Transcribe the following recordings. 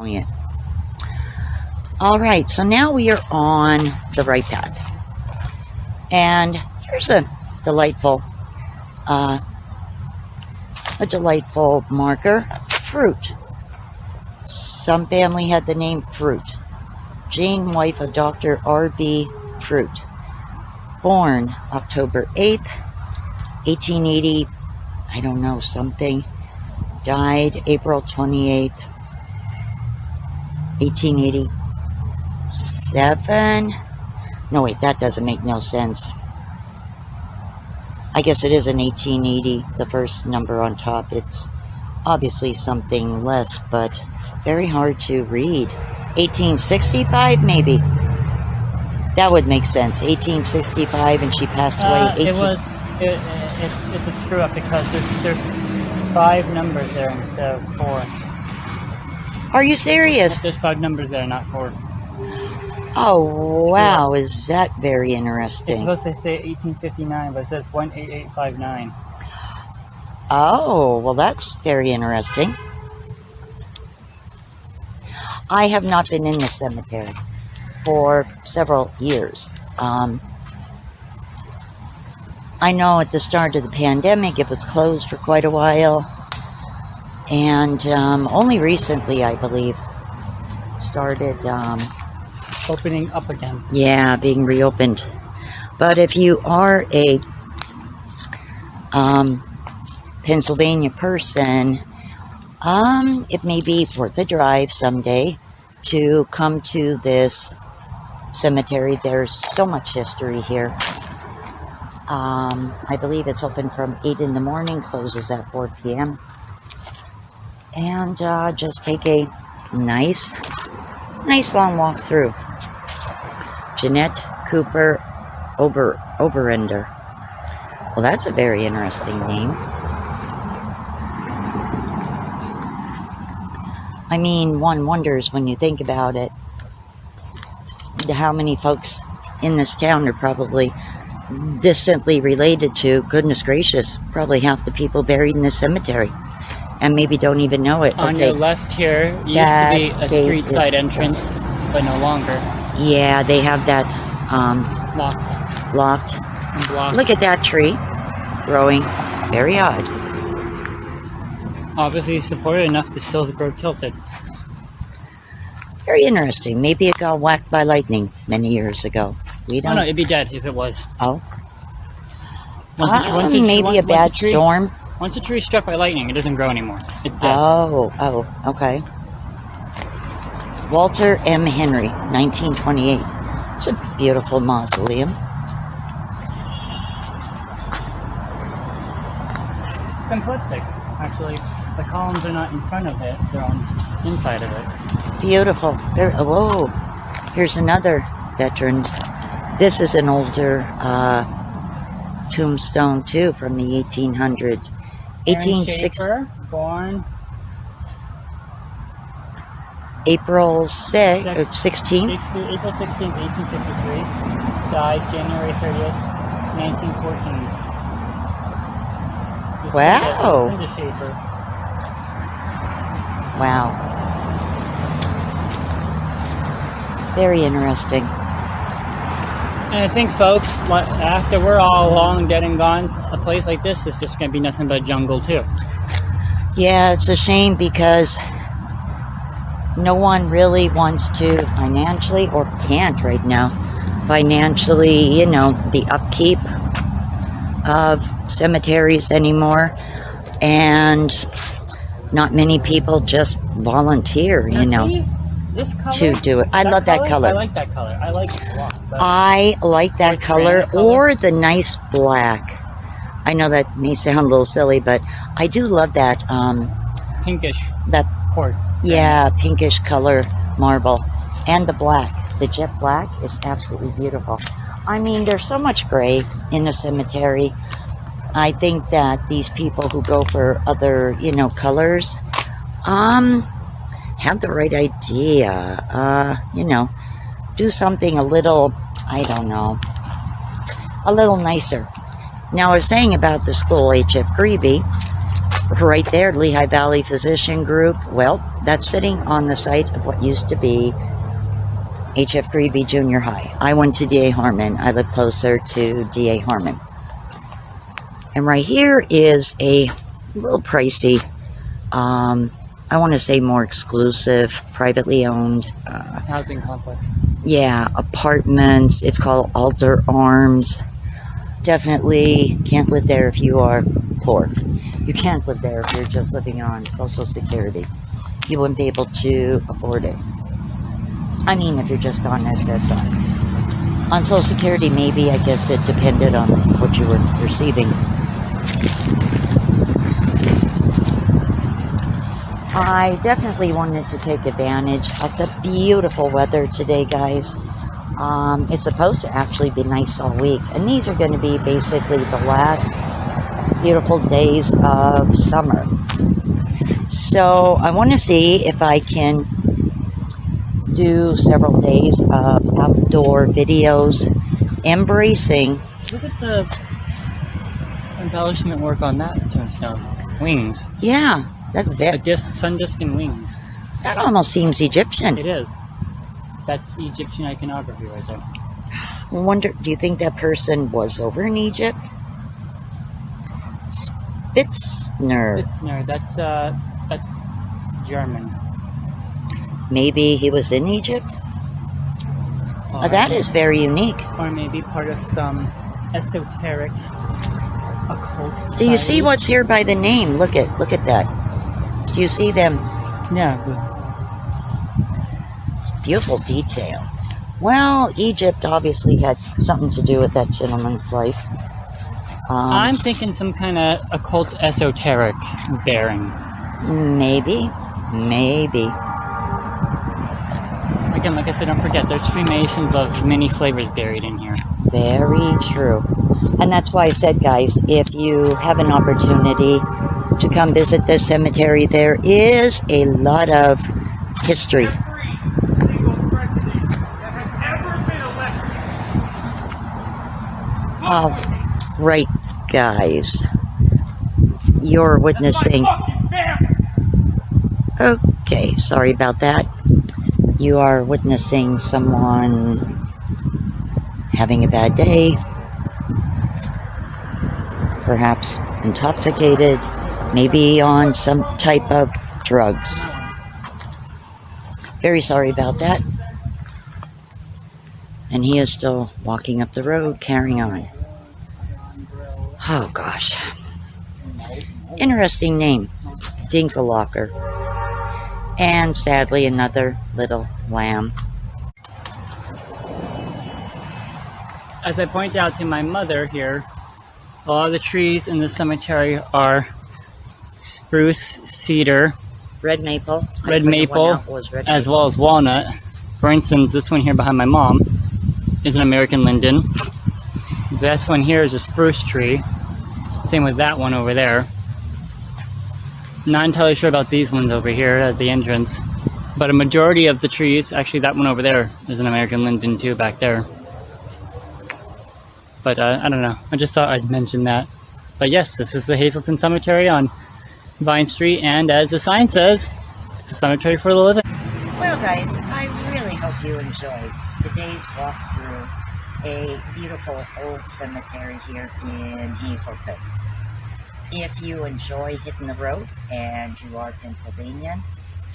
it. All right, so now we are on the right path, and here's a delightful marker. Fruit. Some family had the name Fruit. Jane, wife of Dr. R.B. Fruit. Born October 8th, 1880, I don't know, something. Died April 28th, 1887. No, wait, that doesn't make no sense. I guess it is an 1880, the first number on top. It's obviously something less, but very hard to read. 1865, maybe. That would make sense. 1865, and she passed away. It's a screw up because there's 5 numbers there instead of 4. Are you serious? There's 5 numbers there, not 4. Oh, wow. Is that very interesting? It's supposed to say 1859, but it says 18859. Oh, well, that's very interesting. I have not been in the cemetery for several years. I know at the start of the pandemic it was closed for quite a while, and only recently, I believe, started opening up again. Yeah, being reopened. But if you are a Pennsylvania person, it may be worth a drive someday to come to this cemetery. There's so much history here. I believe it's open from 8 in the morning, closes at 4 p.m. And just take a nice long walk through. Jeanette Cooper Oberender. Well, that's a very interesting name. I mean, one wonders when you think about it, how many folks in this town are probably distantly related to. Goodness gracious, probably half the people buried in the cemetery, and maybe don't even know it. On your left here used to be a street side entrance, but no longer. Yeah, they have that locked And blocked. Look at that tree growing. Very odd. Obviously supported enough to still grow tilted. Very interesting. Maybe it got whacked by lightning many years ago. We don't. Oh no, it'd be dead if it was. Oh. Maybe a bad storm. Once a tree is struck by lightning, it doesn't grow anymore. It's dead. Oh, okay. Walter M. Henry, 1928. It's a beautiful mausoleum. Simplistic, actually. The columns are not in front of it; they're on the inside of it. Beautiful. Whoa. Here's another veterans. This is an older tombstone too, from the 1800s. 1860. Born April 16th. April 16th, 1853. Died January 30th, 1914. Wow. Lucinda Schaefer. Wow. Very interesting. And I think, folks, after we're all long dead and gone, a place like this is just going to be nothing but jungle, too. Yeah, it's a shame because no one really wants to financially, or can't right now, financially, the upkeep of cemeteries anymore. And not many people just volunteer, This color, to do it. I love that color. I like that color. I like it a lot. I like that color, or the nice black. I know that may sound a little silly, but I do love that pinkish. That quartz. Yeah, pinkish color marble, and the black. The jet black is absolutely beautiful. I mean, there's so much gray in a cemetery. I think that these people who go for other, colors, have the right idea. Do something a little, I don't know, a little nicer. Now, I was saying about the school, H.F. Greeby, right there, Lehigh Valley Physician Group. Well, that's sitting on the site of what used to be H.F. Greevy Junior High. I went to D.A. Harmon. I live closer to D.A. Harmon. And right here is a little pricey, I want to say more exclusive, privately owned housing complex. Yeah, apartments. It's called Alder Arms. Definitely can't live there if you are poor. You can't live there if you're just living on Social Security. You wouldn't be able to afford it. I mean, if you're just on SSI. On Social Security, maybe, I guess it depended on what you were receiving. I definitely wanted to take advantage of the beautiful weather today, guys. It's supposed to actually be nice all week. And these are going to be basically the last beautiful days of summer. So I want to see if I can do several days of outdoor videos embracing. Look at the embellishment work on that tombstone. Wings. Yeah, that's A disc, sun disc and wings. that almost seems Egyptian. It is. That's Egyptian iconography right there. I wonder, do you think that person was over in Egypt? Spitzner. Spitzner, that's German. Maybe he was in Egypt? That is very unique. Or maybe part of some esoteric occult society. Do you see what's here by the name? Look at that. Do you see them? Yeah. Beautiful detail. Well, Egypt obviously had something to do with that gentleman's life. I'm thinking some kind of occult esoteric bearing. Maybe. Again, like I said, don't forget, there's Freemasons of many flavors buried in here. Very true. And that's why I said, guys, if you have an opportunity to come visit this cemetery, there is a lot of history. All right, guys. You're witnessing... Okay, sorry about that. You are witnessing someone having a bad day, perhaps intoxicated, maybe on some type of drugs. Very sorry about that. And he is still walking up the road, carrying on. Oh gosh. Interesting name, Dinklalocker. And sadly, another little lamb. As I point out to my mother here, a lot of the trees in the cemetery are spruce, cedar, Red maple. red maple, as well as walnut. For instance, this one here behind my mom is an American linden. This one here is a spruce tree. Same with that one over there. Not entirely sure about these ones over here at the entrance, but a majority of the trees, actually that one over there is an American linden too back there. But I don't know, I just thought I'd mention that. But yes, this is the Hazleton Cemetery on Vine Street, and as the sign says, it's a cemetery for the living. Well guys, I really hope you enjoyed today's walk through a beautiful old cemetery here in Hazleton. If you enjoy hitting the road and you are Pennsylvanian,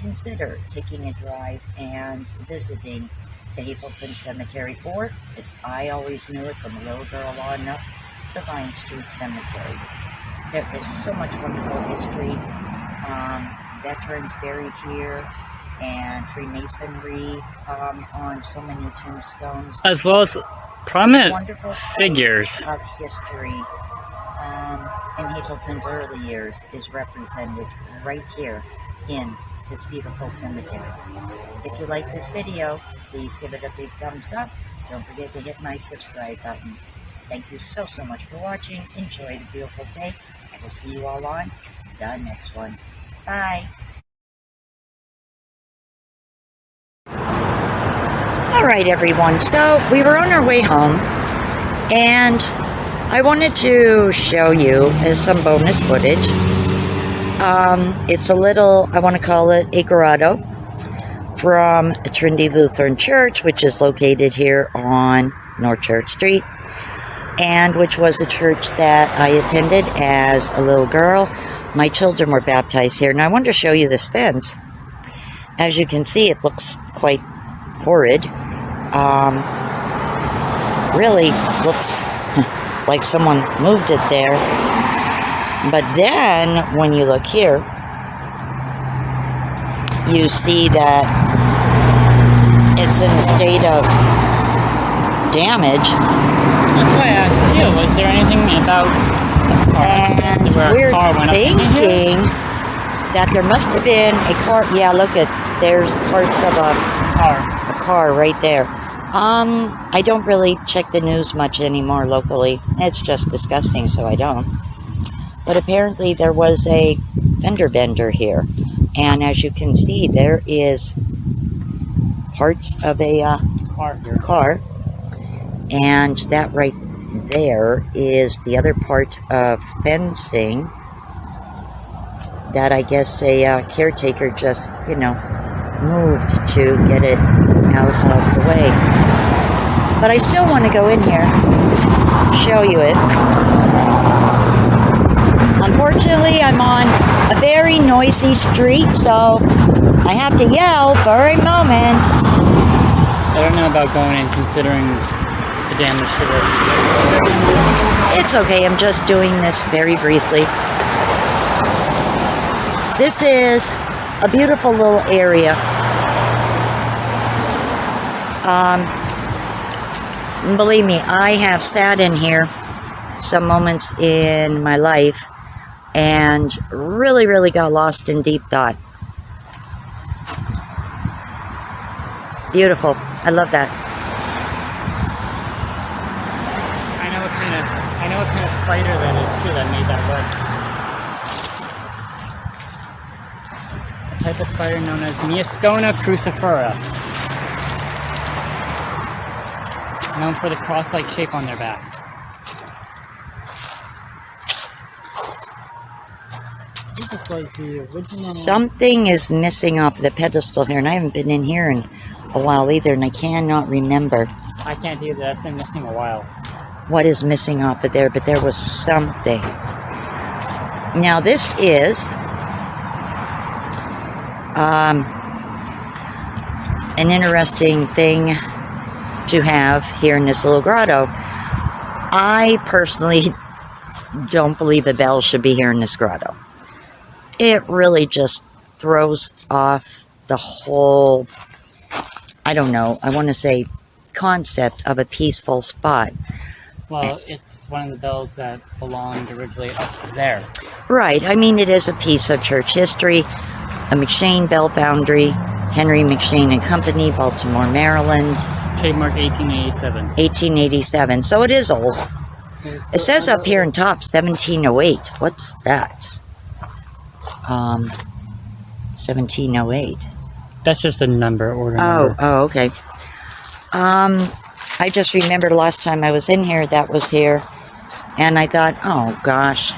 consider taking a drive and visiting the Hazleton Cemetery, or, as I always knew it from a little girl on up, the Vine Street Cemetery. There is so much wonderful history, veterans buried here, and Freemasonry on so many tombstones. As well as prominent Wonderful figures of history in Hazleton's early years is represented right here in this beautiful cemetery. If you like this video, please give it a big thumbs up. Don't forget to hit my subscribe button. Thank you so much for watching. Enjoy the beautiful day. I will see you all on the next one. Bye. Alright everyone, so we were on our way home, and I wanted to show you as some bonus footage It's a little, I want to call it a grotto from Trinity Lutheran Church, which is located here on North Church Street, and which was a church that I attended as a little girl. My children were baptized here. Now I wanted to show you this fence. As you can see, it looks quite horrid. Really looks like someone moved it there. But then, when you look here, you see that it's in a state of damage. That's why I asked you, was there anything about a car accident where a car went up in here? We're thinking that there must have been a car. Yeah, look at, there's parts of a car right there. I don't really check the news much anymore locally. It's just disgusting, so I don't. But apparently there was a fender bender here. And as you can see, there is parts of a car. And that right there is the other part of fencing that I guess a caretaker just, you know, moved to get it out of the way. But I still want to go in here, show you it. Unfortunately, I'm on a very noisy street, so I have to yell for a moment. I don't know about going and considering the damage to this. It's okay, I'm just doing this very briefly. This is a beautiful little area. Believe me, I have sat in here some moments in my life and really got lost in deep thought. Beautiful. I love that. I know what kind of spider that is too that made that web. A type of spider known as Miascona crucifera, known for the cross-like shape on their backs. I think this was the original. Something is missing off the pedestal here, and I haven't been in here in a while either, and I cannot remember. I can't either. That's been missing a while. What is missing off of there, but there was something. Now this is an interesting thing to have here in this little grotto. I personally don't believe a bell should be here in this grotto. It really just throws off the whole, I don't know, I want to say concept of a peaceful spot. Well, it's one of the bells that belonged originally up there. Right. I mean, it is a piece of church history. A McShane Bell Foundry, Henry McShane and Company, Baltimore, Maryland. Trademark 1887. 1887. So it is old. It says up here in top 1708. What's that? 1708. That's just a number, order number. number. Oh, okay. I just remember the last time I was in here, that was here, and I thought, oh gosh,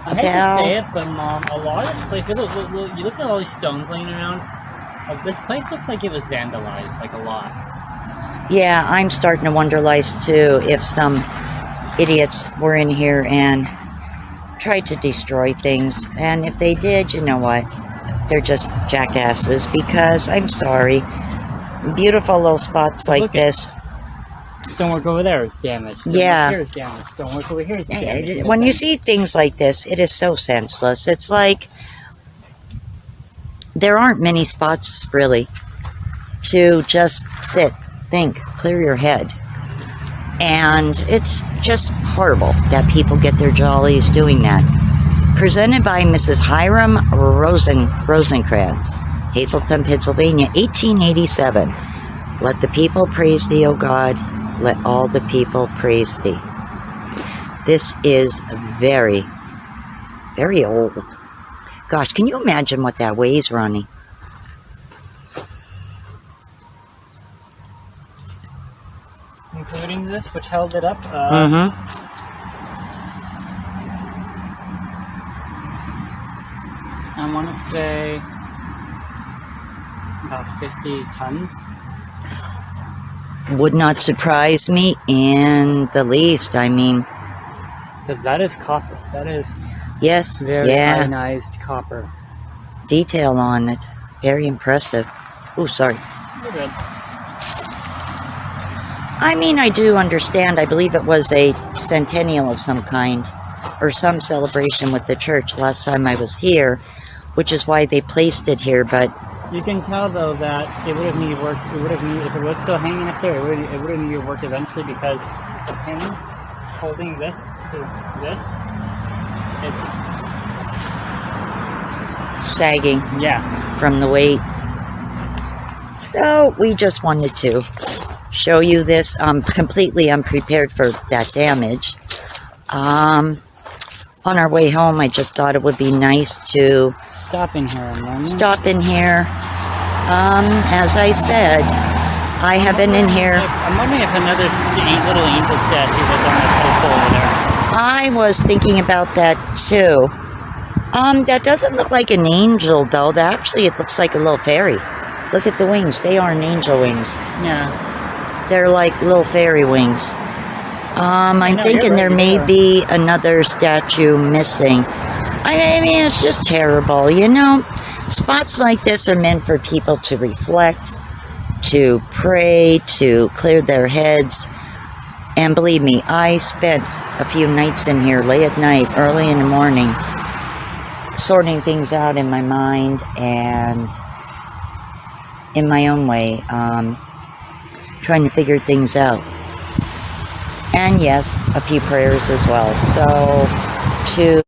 I hate to say it, but Mom, a lot of this place, you look at all these stones laying around, this place looks like it was vandalized, like a lot. Yeah, I'm starting to wonder, too, if some idiots were in here and tried to destroy things, and if they did, you know what, they're just jackasses, because, I'm sorry, beautiful little spots like this. Stonework over there is damaged. Stonework here is damaged. Stonework over here is damaged. When you see things like this, it is so senseless. It's like there aren't many spots, really, to just sit, think, clear your head. And it's just horrible that people get their jollies doing that. Presented by Mrs. Hiram Rosencrantz, Hazleton, Pennsylvania, 1887. Let the people praise thee, O God. Let all the people praise thee. This is very, very old. Gosh, can you imagine what that weighs, Ronnie? Including this, which held it up. I want to say about 50 tons. Would not surprise me in the least. I mean, because that is copper. That is very ionized copper. Detail on it. Very impressive. Oh, sorry. You're good. I mean, I do understand. I believe it was a centennial of some kind, or some celebration with the church last time I was here, which is why they placed it here. But you can tell though that it would have needed work. It would have needed, if it was still hanging up there, it would have needed work eventually, because the pin holding this to this, it's sagging. Yeah. From the weight. So we just wanted to show you this. I'm completely unprepared for that damage. On our way home, I just thought it would be nice to stop in here a moment. As I said, I have been in here. I'm wondering if another little angel statue was on that pedestal over there. I was thinking about that too. That doesn't look like an angel though. Actually, it looks like a little fairy. Look at the wings. They aren't angel wings. Yeah. They're like little fairy wings. I'm thinking there may be another statue missing. I mean, it's just terrible, you know? Spots like this are meant for people to reflect, to pray, to clear their heads. And believe me, I spent a few nights in here late at night, early in the morning, sorting things out in my mind and in my own way, trying to figure things out. And yes, a few prayers as well. So, to